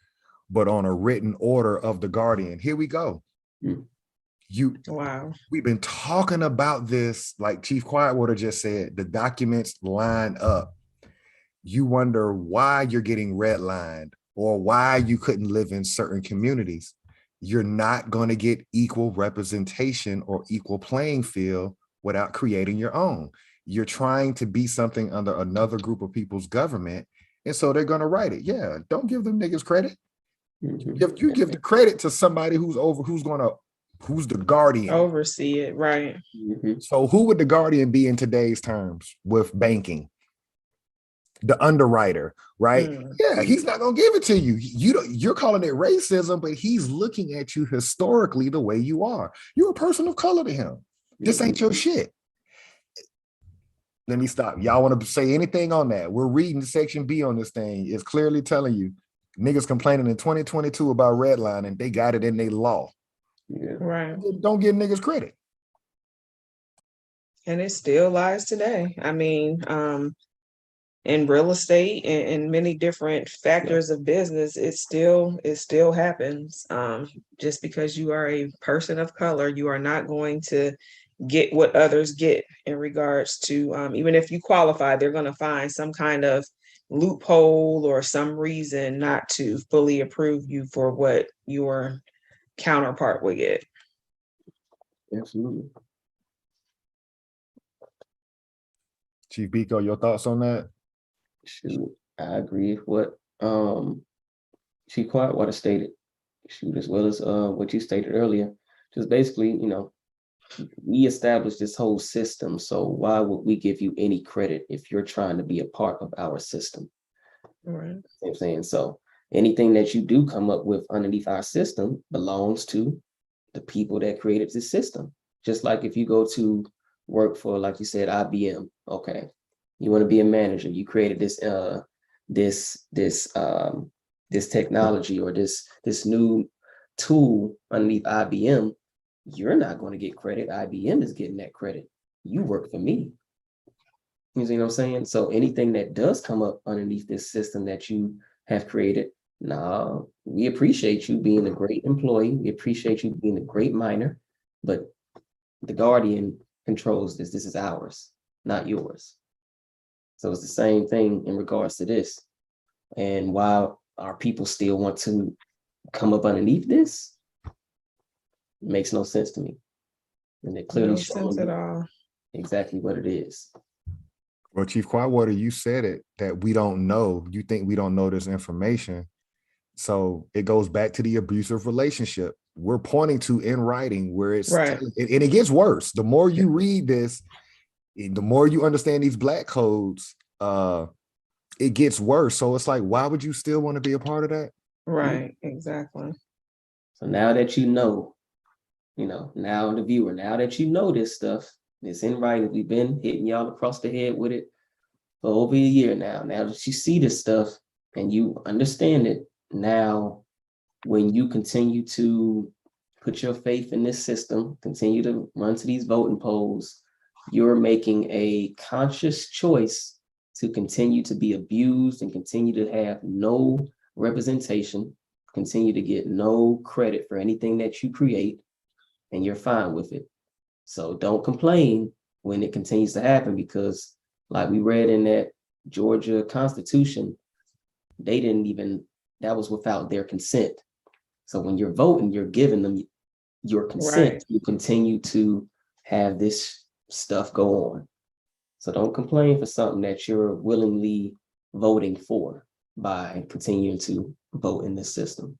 but on a written order of the guardian. Here we go. Wow. We've been talking about this, like Chief Quietwater just said, the documents line up. You wonder why you're getting redlined or why you couldn't live in certain communities. You're not going to get equal representation or equal playing field without creating your own. You're trying to be something under another group of people's government, and so they're going to write it. Yeah, don't give them niggas credit. You give the credit to somebody who's the guardian. Oversee it, right. So who would the guardian be in today's terms with banking? The underwriter, right? Yeah, he's not gonna give it to you. You're calling it racism, but he's looking at you historically the way you are. You're a person of color to him. This ain't your shit. Let me stop. Y'all want to say anything on that? We're reading section B on this thing. It's clearly telling you niggas complaining in 2022 about redlining. They got it in their law. Yeah. Right. Don't give niggas credit. And it still lies today. I mean, in real estate and many different factors of business, it still happens. Just because you are a person of color, you are not going to get what others get in regards to, even if you qualify, they're going to find some kind of loophole or some reason not to fully approve you for what your counterpart would get. Absolutely. Chief Biko, your thoughts on that? Shoot, I agree with what Chief Quietwater stated. Shoot, as well as what you stated earlier. Just basically, we established this whole system, so why would we give you any credit if you're trying to be a part of our system? Right. You know what I'm saying? So anything that you do come up with underneath our system belongs to the people that created this system. Just like if you go to work for, like you said, IBM, okay, you want to be a manager, you created this this technology or this new tool underneath IBM. You're not going to get credit. IBM is getting that credit. You work for me. You see what I'm saying? So anything that does come up underneath this system that you have created, nah, we appreciate you being a great employee. We appreciate you being a great miner, but the guardian controls this. This is ours, not yours. So it's the same thing in regards to this. And while our people still want to come up underneath this, it makes no sense to me. And they're clearly No sense at all. exactly what it is. Well, Chief Quietwater, you said it, that we don't know. You think we don't know this information. So it goes back to the abusive relationship. We're pointing to in writing where it's, right. And it gets worse. The more you read this, the more you understand these black codes, it gets worse. So it's like, why would you still want to be a part of that? Right, exactly. So now that now the viewer, now that you know this stuff, it's in writing. We've been hitting y'all across the head with it for over a year now. Now that you see this stuff and you understand it, now when you continue to put your faith in this system, continue to run to these voting polls, you're making a conscious choice to continue to be abused and continue to have no representation, continue to get no credit for anything that you create. and you're fine with it. So don't complain when it continues to happen, because like we read in that Georgia Constitution, they didn't even, that was without their consent. So when you're voting, you're giving them your consent Right. to continue to have this stuff go on. So don't complain for something that you're willingly voting for by continuing to vote in this system.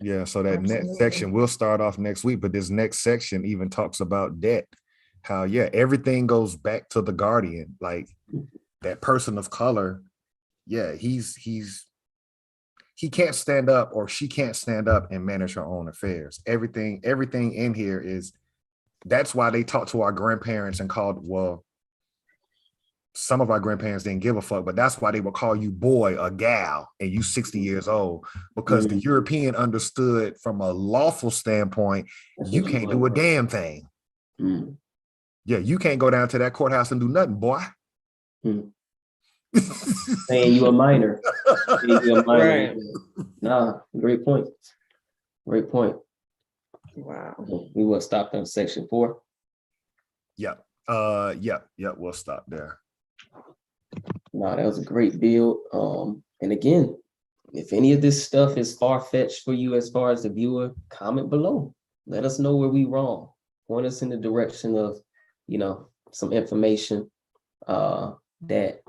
Yeah, so that next Absolutely. section will start off next week, but this next section even talks about debt. How, yeah, everything goes back to the guardian. Like that person of color, yeah, he can't stand up, or she can't stand up and manage her own affairs. Everything in here is, that's why they talked to our grandparents and called, well, some of our grandparents didn't give a fuck, but that's why they would call you boy or gal and you 60 years old, because the European understood from a lawful standpoint, you can't do a damn thing. Yeah, you can't go down to that courthouse and do nothing, boy. Saying you a minor. Saying you a minor. Right. Nah, great point. Great point. Wow. We will stop on section 4. Yep. We'll stop there. No, that was a great build. And again, if any of this stuff is far-fetched for you as far as the viewer, comment below. Let us know where we wrong. Point us in the direction of, some information that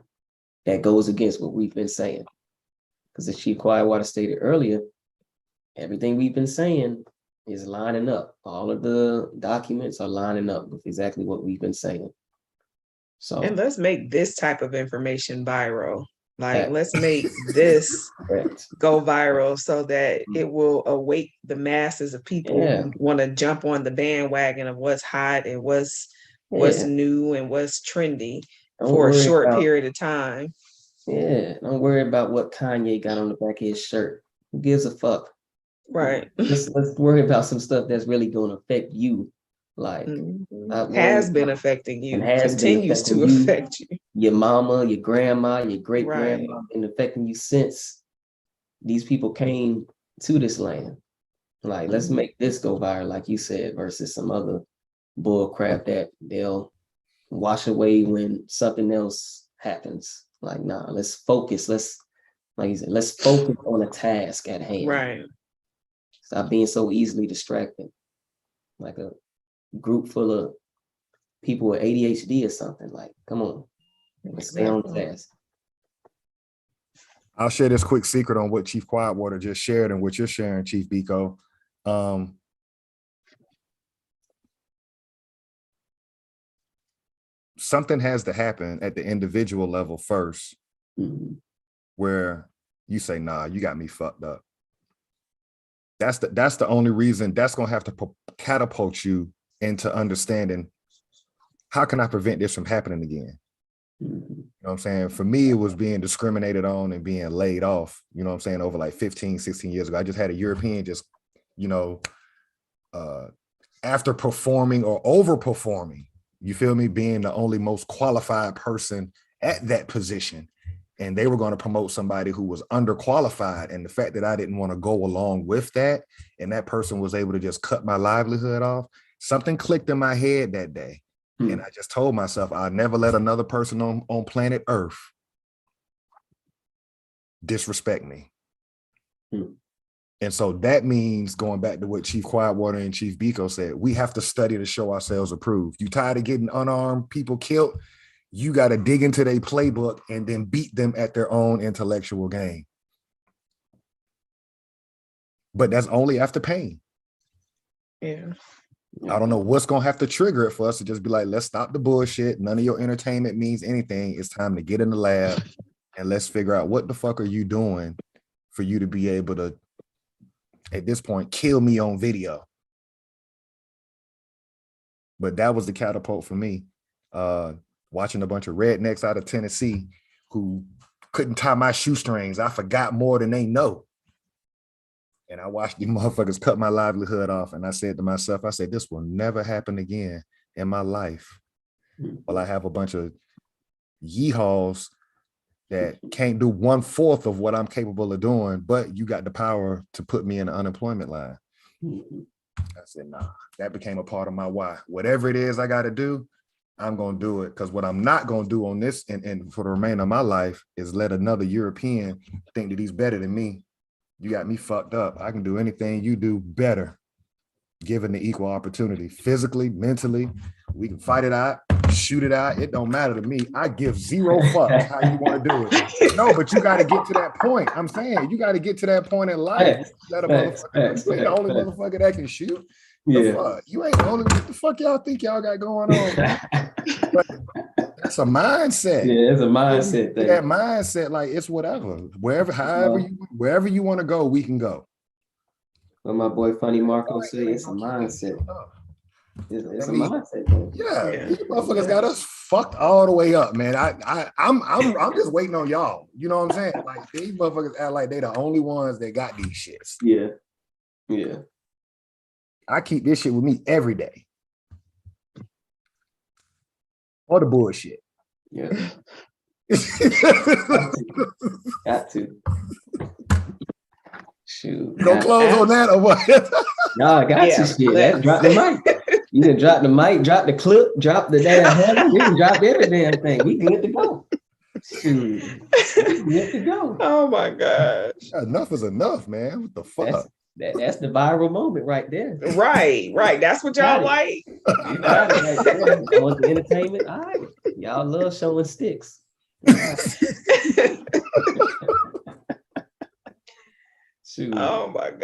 goes against what we've been saying. Because as Chief Quietwater stated earlier, everything we've been saying is lining up. All of the documents are lining up with exactly what we've been saying. So, And let's make this type of information viral. Like, Right. let's make this correct. go viral so that it will awake the masses of people Yeah. who want to jump on the bandwagon of what's hot and what's Yeah. new and what's trendy Don't for a worry short about- period of time. Yeah, don't worry about what Kanye got on the back of his shirt. Who gives a fuck? Right. Let's worry about some stuff that's really going to affect you. Like, Mhm. not Has worry been about- affecting you, and has been continues to affecting you. affect you. your mama, your grandma, your great grandma, Right. and affecting you since these people came to this land. Like, let's make this go viral, like you said, versus some other bull crap that they'll wash away when something else happens. Like, nah, let's focus. Like you said, let's focus on a task at hand. Right. Stop being so easily distracted. Like a group full of people with ADHD or something. Like, come on, let's stay on task. I'll share this quick secret on what Chief Quietwater just shared and what you're sharing, Chief Biko. Something has to happen at the individual level first, where you say, nah, you got me fucked up. That's the only reason that's going to have to catapult you into understanding, how can I prevent this from happening again? You know what I'm saying? For me, it was being discriminated on and being laid off, you know what I'm saying, over like 15, 16 years ago. I just had a European just, after performing or overperforming, you feel me, being the only most qualified person at that position. And they were going to promote somebody who was underqualified. And the fact that I didn't want to go along with that, and that person was able to just cut my livelihood off, something clicked in my head that day. And I just told myself, I'll never let another person on planet Earth disrespect me. And so that means, going back to what Chief Quietwater and Chief Biko said, we have to study to show ourselves approved. You tired of getting unarmed people killed? You got to dig into their playbook and then beat them at their own intellectual game. But that's only after pain. Yeah. I don't know what's going to have to trigger it for us to just be like, let's stop the bullshit. None of your entertainment means anything. It's time to get in the lab and let's figure out what the fuck are you doing for you to be able to, at this point, kill me on video. But that was the catapult for me. Watching a bunch of rednecks out of Tennessee who couldn't tie my shoestrings. I forgot more than they know. And I watched these motherfuckers cut my livelihood off. And I said to myself, I said, this will never happen again in my life. Well, I have a bunch of yeehaws that can't do 1/4 of what I'm capable of doing, but you got the power to put me in the unemployment line. Mhm. I said, nah, that became a part of my why. Whatever it is I got to do, I'm going to do it. Because what I'm not going to do on this and for the remainder of my life is let another European think that he's better than me. You got me fucked up. I can do anything you do better, given the equal opportunity, physically, mentally. We can fight it out, shoot it out. It don't matter to me. I give zero fucks how you want to do it. No, but you got to get to that point. I'm saying you got to get to that point in life. Facts, Let a facts, motherfucker. facts, You ain't the only facts. motherfucker that can shoot. The Yeah. fuck? You ain't the only. What the fuck y'all think y'all got going on, man? But that's a mindset. Yeah, it's a mindset thing. That mindset, like it's whatever. Wherever, however, wherever you want to go, we can go. What my boy Funny Marco say, it's a mindset. It's a mindset thing. Yeah, these motherfuckers got us fucked all the way up, man. I'm just waiting on y'all. You know what I'm saying? Like these motherfuckers act like they the only ones that got these shits. Yeah. Yeah. I keep this shit with me every day. Or the bullshit. Yeah. Got to. Shoot. Go close on that or what? No, I got to shit. That drop the mic. You can drop the mic, drop the clip, drop the damn header. We can drop every damn thing. We good to go. Shoot. We good to go. Oh my gosh. Enough is enough, man. What the fuck? That's the viral moment right there. Right. That's what y'all like. You got it right there. I want the entertainment. All right. Y'all love showing sticks. Shoot. Oh my God.